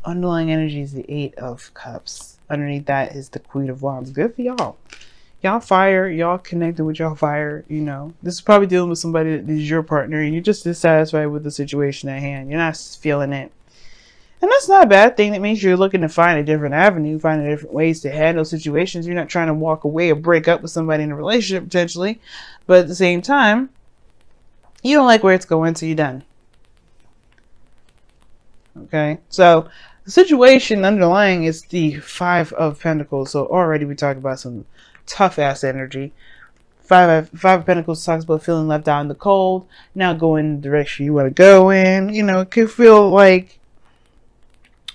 underlying energy is the Eight of Cups. Underneath that is the Queen of Wands. Good for y'all. Y'all fire. Y'all connected with y'all fire. You know, this is probably dealing with somebody that is your partner and you're just dissatisfied with the situation at hand. You're not feeling it. And that's not a bad thing. That means you're looking to find a different avenue, find different ways to handle situations. You're not trying to walk away or break up with somebody in a relationship potentially. But at the same time, you don't like where it's going, so you're done. Okay, so the situation underlying is the Five of Pentacles. So already we talked about some tough ass energy. Five of Pentacles talks about feeling left out in the cold, not going in the direction you want to go in. You know, it could feel like,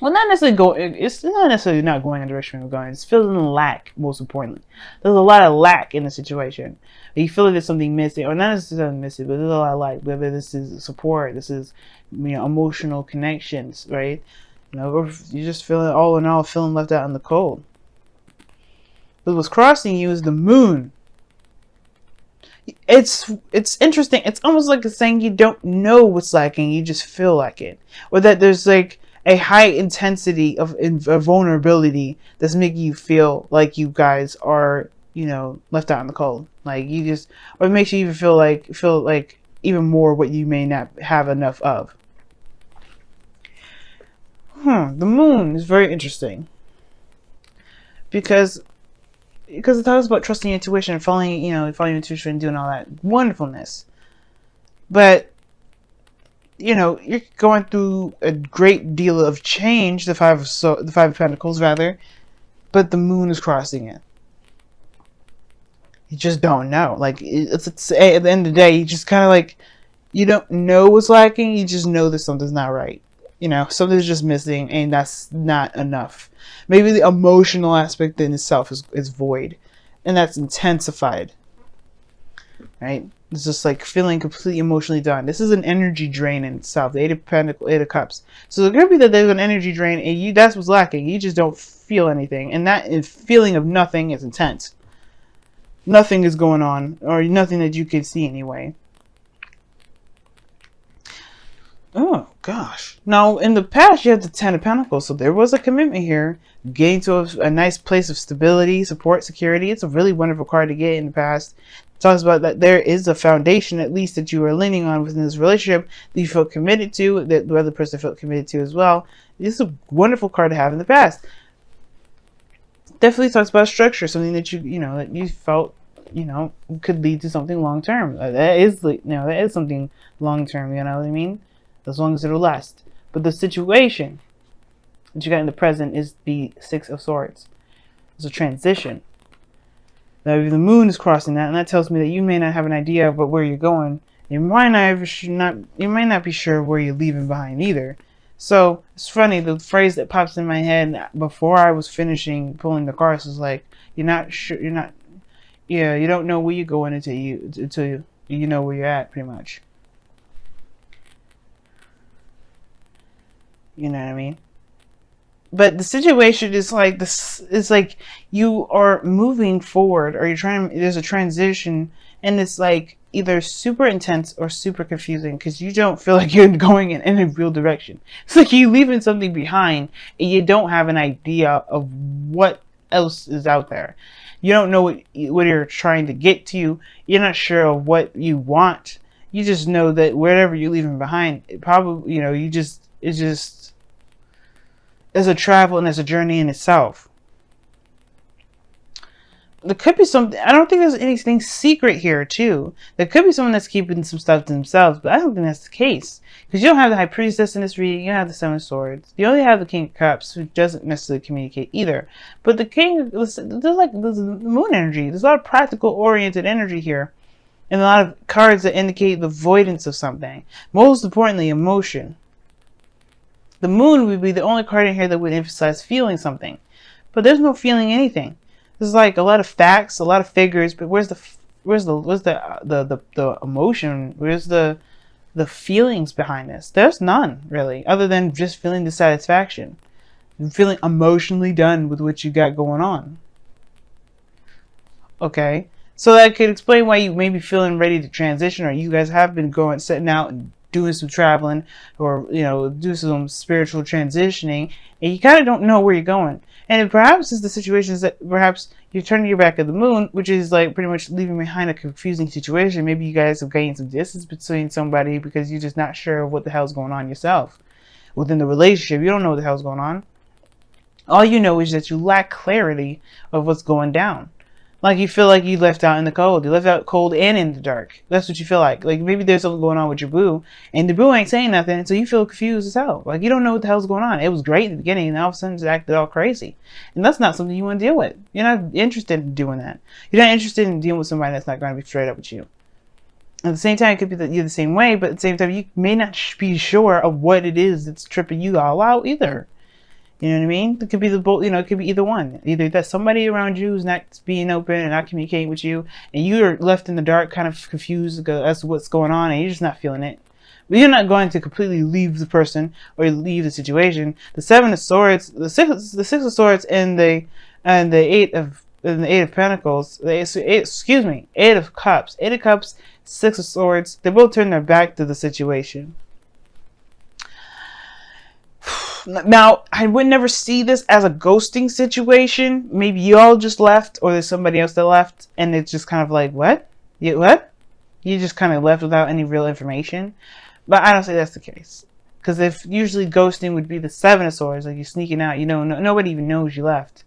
well, not necessarily go. It's not necessarily not going in the direction you're going. It's feeling lack. Most importantly, there's a lot of lack in the situation. You feel like there's something missing, or not necessarily missing, but there's a lot of lack. Whether this is support, this is, you know, emotional connections, right? You know, or you're just feeling, all in all, feeling left out in the cold. But what's crossing you is the moon. It's interesting. It's almost like it's saying you don't know what's lacking, you just feel like it, or that there's like a high intensity of vulnerability that's making you feel like you guys are, you know, left out in the cold. Like you just, or it makes you even feel like even more what you may not have enough of. The moon is very interesting because it talks about trusting your intuition, following your intuition and doing all that wonderfulness. But, you know, you're going through a great deal of change, the Five of Pentacles rather, but the moon is crossing it. You just don't know. Like, it's at the end of the day, you just kind of like, you don't know what's lacking, you just know that something's not right. You know, something's just missing, and that's not enough. Maybe the emotional aspect in itself is void, and that's intensified. Right? It's just like feeling completely emotionally done. This is an energy drain in itself. The Eight of Pentacles, Eight of Cups. So it could be that there's an energy drain, and that's what's lacking. You just don't feel anything, and that feeling of nothing is intense. Nothing is going on, or nothing that you can see anyway. Oh, gosh. Now, in the past, you had the Ten of Pentacles, so there was a commitment here. Getting to a nice place of stability, support, security. It's a really wonderful card to get in the past. It talks about that there is a foundation, at least, that you are leaning on within this relationship that you felt committed to, that the other person felt committed to as well. This is a wonderful card to have in the past. Definitely talks about structure, something that that you felt, could lead to something long term. That is something long term, you know what I mean? As long as it'll last. But the situation that you got in the present is the Six of Swords. It's a transition. Now, if the moon is crossing that, and that tells me that you may not have an idea about where you're going. You might not be sure where you're leaving behind either. So it's funny, the phrase that pops in my head before I was finishing pulling the cards was like, you don't know where you're going until you know where you're at, pretty much. You know what I mean? But the situation is like this. It's like you are moving forward, or there's a transition, and it's like either super intense or super confusing because you don't feel like you're going in any real direction. It's like you're leaving something behind, and you don't have an idea of what else is out there. You don't know what you're trying to get to. You're not sure of what you want. You just know that wherever you're leaving behind, it probably, it's just as a travel and as a journey in itself. There could be something, I don't think there's anything secret here too. There could be someone that's keeping some stuff to themselves, but I don't think that's the case. Because you don't have the High Priestess in this reading, you don't have the Seven of Swords. You only have the King of Cups, who doesn't necessarily communicate either. But the King, there's the moon energy. There's a lot of practical oriented energy here. And a lot of cards that indicate the avoidance of something. Most importantly, emotion. The moon would be the only card in here that would emphasize feeling something. But there's no feeling anything. There's like a lot of facts, a lot of figures, but where's the emotion? Where's the feelings behind this? There's none, really, other than just feeling dissatisfaction. And feeling emotionally done with what you got going on. Okay? So that could explain why you may be feeling ready to transition, or you guys have been setting out and doing some traveling, or do some spiritual transitioning, and you kind of don't know where you're going. And it perhaps is the situations that perhaps you're turning your back at the moon, which is like pretty much leaving behind a confusing situation. Maybe you guys have gained some distance between somebody because you're just not sure of what the hell's going on yourself within the relationship. You don't know what the hell's going on. All you know is that you lack clarity of what's going down. Like you feel like you left out in the cold. You left out cold and in the dark. That's what you feel like. Like maybe there's something going on with your boo, and the boo ain't saying nothing, so you feel confused as hell. Like you don't know what the hell's going on. It was great in the beginning, and all of a sudden it's acted all crazy. And that's not something you want to deal with. You're not interested in doing that. You're not interested in dealing with somebody that's not going to be straight up with you. At the same time, it could be that you're the same way, but at the same time, you may not be sure of what it is that's tripping you all out either. You know what I mean? It could be it could be either one. Either that somebody around you is not being open and not communicating with you, and you're left in the dark, kind of confused as to what's going on, and you're just not feeling it. But you're not going to completely leave the person or leave the situation. The Seven of Swords, the Six of Swords, and the Eight of Pentacles. Eight of Cups. Eight of Cups, Six of Swords. They both turn their back to the situation. Now, I would never see this as a ghosting situation. Maybe you all just left, or there's somebody else that left, and it's just kind of like, what? What? You just kind of left without any real information. But I don't say that's the case. Because if usually ghosting would be the Seven of Swords, like you're sneaking out, nobody even knows you left.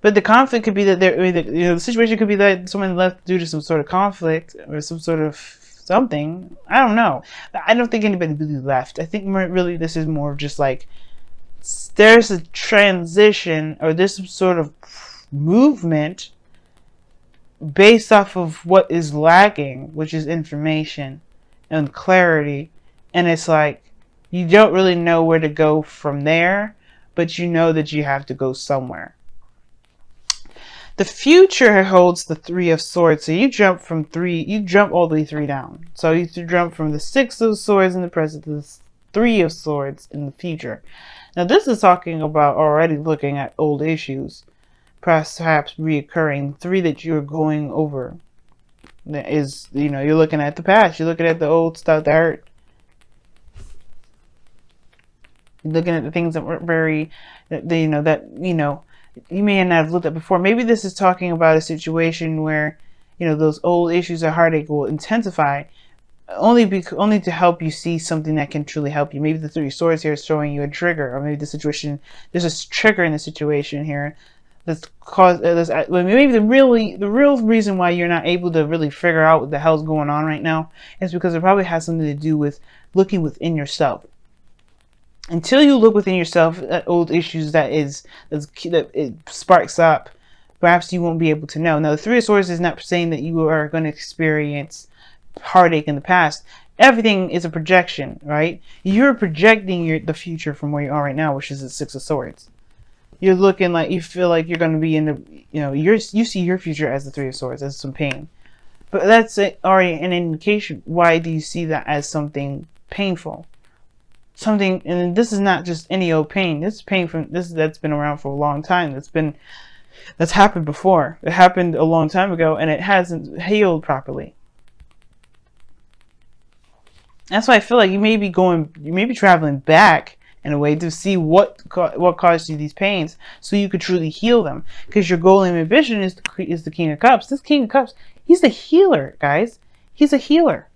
But the conflict could be that the situation could be that someone left due to some sort of conflict or some sort of something. I don't know. I don't think anybody really left. I think really this is more of just like there's a transition or this sort of movement based off of what is lacking, which is information and clarity. And it's like you don't really know where to go from there, but you know that you have to go somewhere. The future holds the Three of Swords. So you jump all the way 3 down. So you jump from the Six of Swords in the present to the Three of Swords in the future. Now this is talking about already looking at old issues, perhaps reoccurring. 3 that you're going over. That is, you're looking at the past. You're looking at the old stuff that hurt. You're looking at the things that weren't you may not have looked at before. Maybe this is talking about a situation where, those old issues of heartache will intensify only to help you see something that can truly help you. Maybe the Three of Swords here is showing you a trigger, or maybe there's a trigger in the situation here that's caused, maybe the real reason why you're not able to really figure out what the hell's going on right now is because it probably has something to do with looking within yourself. Until you look within yourself at old issues that it sparks up, perhaps you won't be able to know. Now, the Three of Swords is not saying that you are going to experience heartache in the past. Everything is a projection, right? You're projecting the future from where you are right now, which is the Six of Swords. You're looking like you feel like you're going to be in the, you see your future as the Three of Swords, as some pain. But that's already an indication. Why do you see that as something painful? Something, and this is not just any old pain. This is pain that's been around for a long time. That's happened before. It happened a long time ago, and it hasn't healed properly. That's why I feel like you may be traveling back in a way to see what caused you these pains, so you could truly heal them. Because your goal and ambition is the King of Cups. This King of Cups, he's the healer, guys. He's a healer.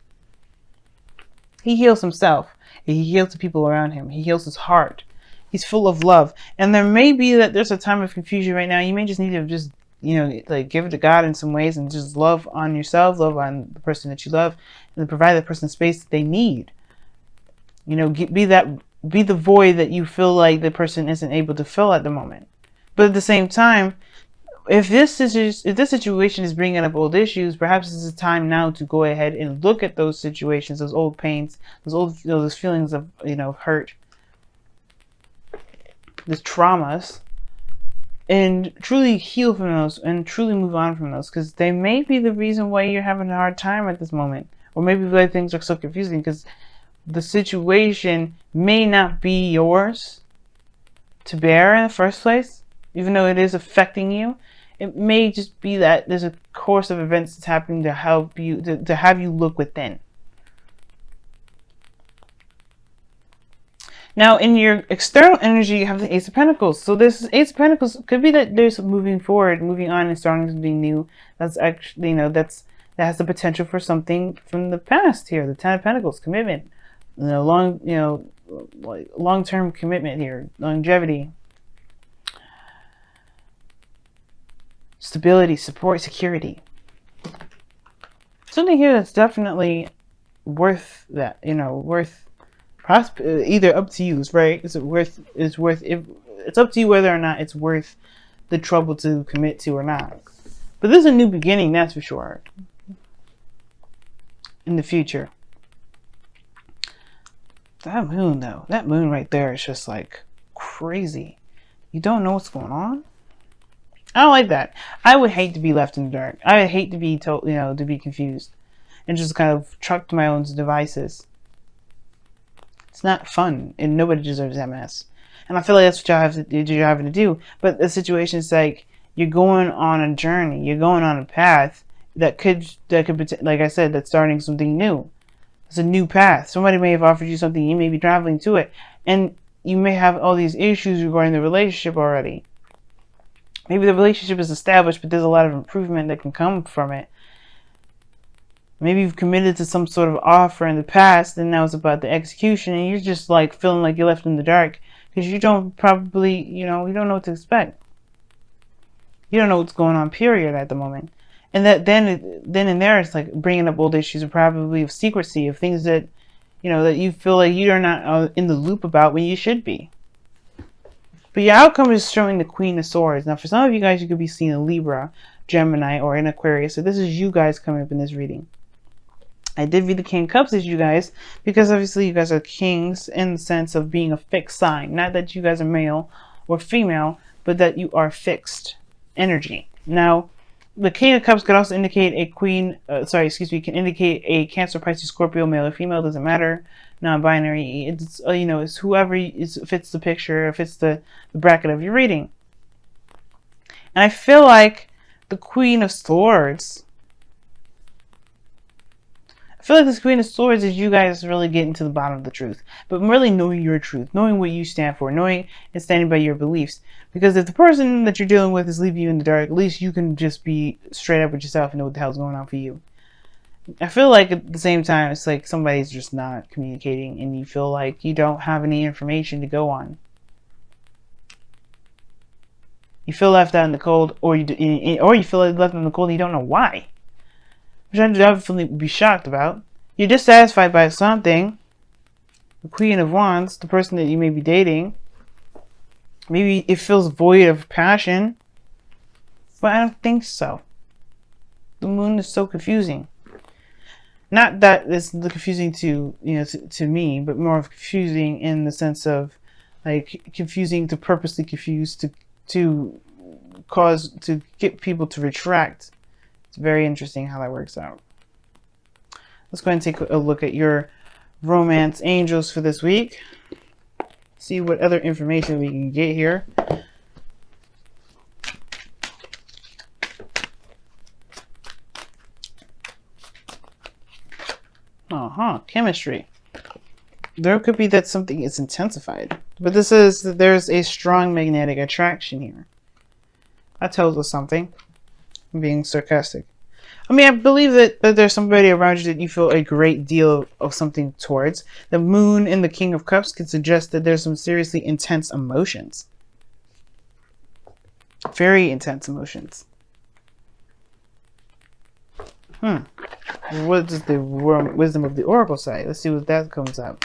He heals himself. He heals the people around him. He heals his heart. He's full of love. And there may be that there's a time of confusion right now. You may just need to just, give it to God in some ways and just love on yourself, love on the person that you love, and provide that person space that they need. Be the void that you feel like the person isn't able to fill at the moment. But at the same time, if this situation is bringing up old issues, perhaps it's a time now to go ahead and look at those situations, those old pains, those feelings of hurt, those traumas, and truly heal from those and truly move on from those, because they may be the reason why you're having a hard time at this moment, or maybe why things are so confusing, because the situation may not be yours to bear in the first place, even though it is affecting you. It may just be that there's a course of events that's happening to help you, to have you look within. Now, in your external energy, you have the Ace of Pentacles. So this Ace of Pentacles could be that there's moving forward, moving on, and starting something new. That's actually, that has the potential for something from the past here. The Ten of Pentacles, commitment, long-term commitment here, longevity, stability, support, security. Something here that's definitely worth that, worth either up to you, right? It's up to you whether or not it's worth the trouble to commit to or not. But this is a new beginning, that's for sure. In the future. That moon though, that moon right there is just like crazy. You don't know what's going on? I don't like that. I would hate to be left in the dark. I would hate to be told, to be confused and just kind of trucked to my own devices. It's not fun, and nobody deserves that mess. And I feel like that's what you're having to do. But the situation is like you're going on a journey, you're going on a path that could, like I said, that's starting something new. It's a new path. Somebody may have offered you something, you may be traveling to it, and you may have all these issues regarding the relationship already. Maybe the relationship is established, but there's a lot of improvement that can come from it. Maybe you've committed to some sort of offer in the past, and now it's about the execution, and you're just like feeling like you're left in the dark because you don't probably, you don't know what to expect. You don't know what's going on, period, at the moment. And that then and there, it's like bringing up old issues, probably of secrecy, of things that, that you feel like you are not in the loop about when you should be. But your outcome is showing the Queen of Swords. Now, for some of you guys, you could be seeing a Libra, Gemini, or an Aquarius. So this is you guys coming up in this reading. I did read the King of Cups as you guys, because obviously you guys are kings in the sense of being a fixed sign. Not that you guys are male or female, but that you are fixed energy. Now, the King of Cups could also indicate a Queen, can indicate a Cancer, Pisces, Scorpio, male or female, doesn't matter. Non-binary, it's it's whoever fits the picture, fits the bracket of your reading. And I feel like the Queen of Swords, this Queen of Swords is you guys really getting to the bottom of the truth, but really knowing your truth, knowing what you stand for, knowing and standing by your beliefs. Because if the person that you're dealing with is leaving you in the dark, at least you can just be straight up with yourself and know what the hell's going on for you. I feel like at the same time, it's like somebody's just not communicating and you feel like you don't have any information to go on. You feel left out in the cold, or you feel like left in the cold and you don't know why. Which I'd definitely be shocked about. You're dissatisfied by something. The Queen of Wands, the person that you may be dating. Maybe it feels void of passion. But I don't think so. The moon is so confusing. Not that it's confusing to to me, but more of confusing in the sense of like confusing to purposely confuse to get people to retract. It's very interesting how that works out. Let's go ahead and take a look at your romance angels for this week. See what other information we can get here. Chemistry. There could be that something is intensified. But this is that there's a strong magnetic attraction here. That tells us something. I'm being sarcastic. I mean, I believe that there's somebody around you that you feel a great deal of something towards. The moon in the King of Cups could suggest that there's some seriously intense emotions. Very intense emotions. What does the wisdom of the Oracle say? Let's see what that comes up.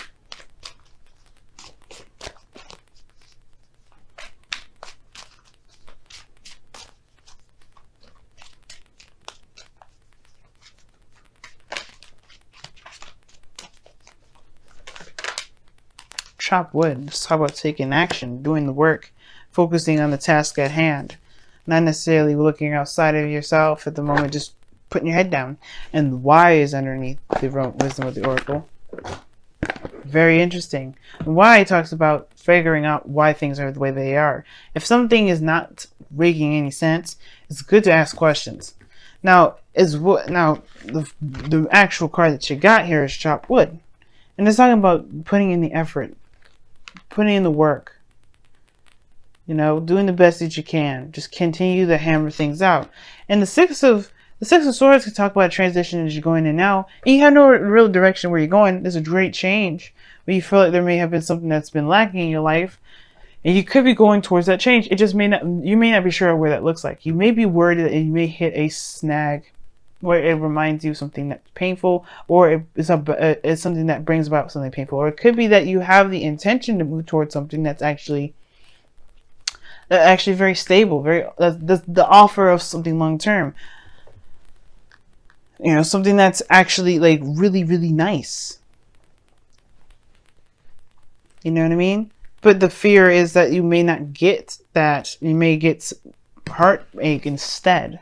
Chop wood. Just talk about taking action, doing the work, focusing on the task at hand. Not necessarily looking outside of yourself at the moment, just putting your head down. And why is underneath the wisdom of the Oracle. Very interesting. And why talks about figuring out why things are the way they are. If something is not making any sense, it's good to ask questions. Now, the actual card that you got here is chop wood. And it's talking about putting in the effort. putting in the work. You know, doing the best that you can. Just continue to hammer things out. And the Six of Swords can talk about transition as you're going in now. And you have no real direction where you're going. There's a great change. But you feel like there may have been something that's been lacking in your life. And you could be going towards that change. It just may not, you may not be sure where that looks like. You may be worried that you may hit a snag where it reminds you of something that's painful, or it's something that brings about something painful. Or it could be that you have the intention to move towards something that's actually very stable, the offer of something long term. You know, something that's actually like really, really nice. You know what I mean? But the fear is that you may not get that. You may get heartache instead.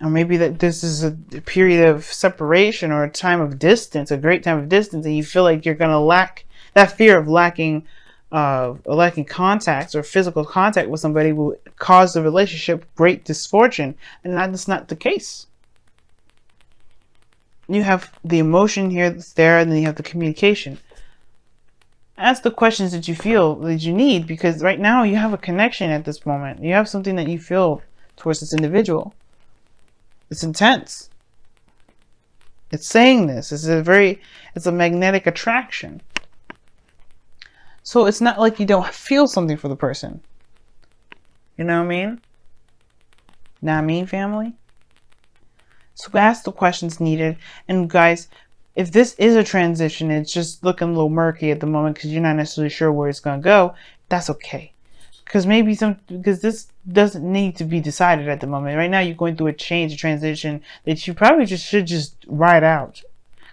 Or maybe that this is a period of separation or a time of distance, a great time of distance, and you feel like you're going to lack that fear of lacking contacts or physical contact with somebody will cause the relationship great misfortune. And that's not the case. You have the emotion here that's there, and then you have the communication. Ask the questions that you feel that you need, because right now you have a connection at this moment. You have something that you feel towards this individual. It's intense. It's saying this. It's a magnetic attraction. So it's not like you don't feel something for the person. You know what I mean? Know what I mean, family? So ask the questions needed. And guys, if this is a transition, it's just looking a little murky at the moment because you're not necessarily sure where it's going to go, that's okay. Because this doesn't need to be decided at the moment. Right now you're going through a transition that you probably should just ride out.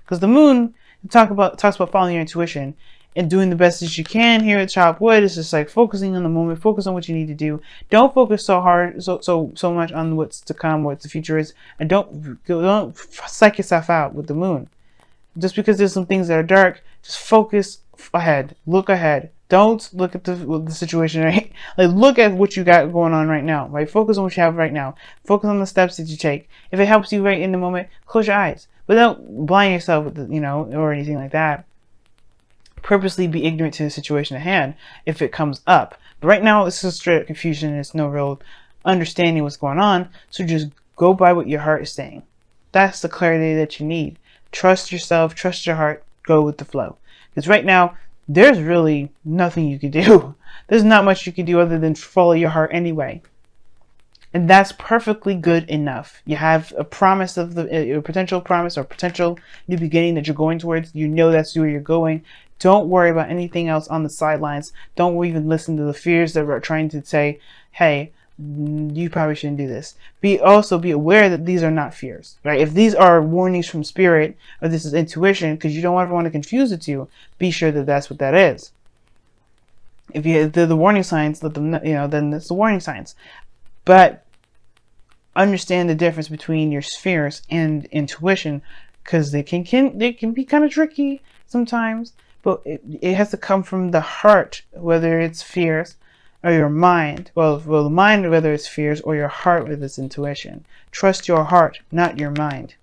Because the moon talks about following your intuition and doing the best that you can here at Chopwood. It's just like focusing on the moment, focus on what you need to do. Don't focus so hard, so much on what's to come, what the future is, and don't psych yourself out with the moon. Just because there's some things that are dark, just focus ahead, look ahead. Don't look at the situation, right? Like, look at what you got going on right now, right? Focus on what you have right now. Focus on the steps that you take. If it helps you right in the moment, close your eyes. But don't blind yourself with or anything like that. Purposely be ignorant to the situation at hand if it comes up. But right now, it's just straight up confusion. There's no real understanding what's going on. So just go by what your heart is saying. That's the clarity that you need. Trust yourself. Trust your heart. Go with the flow. Because right now, there's really nothing you can do. There's not much you can do other than follow your heart anyway. And that's perfectly good enough. You have a promise of a potential promise or potential new beginning that you're going towards. You know that's where you're going. Don't worry about anything else on the sidelines. Don't even listen to the fears that are trying to say, hey, you probably shouldn't do this. Also be aware that these are not fears, right? If these are warnings from spirit, or this is intuition, because you don't ever want to confuse the two, be sure that that's what that is. If they're the warning signs, let them know, then it's the warning signs. But understand the difference between your fears and intuition, because they can be kind of tricky sometimes. But it has to come from the heart, whether it's fears or your mind. Well, the mind, whether it's fears, or your heart, whether it's intuition. Trust your heart, not your mind.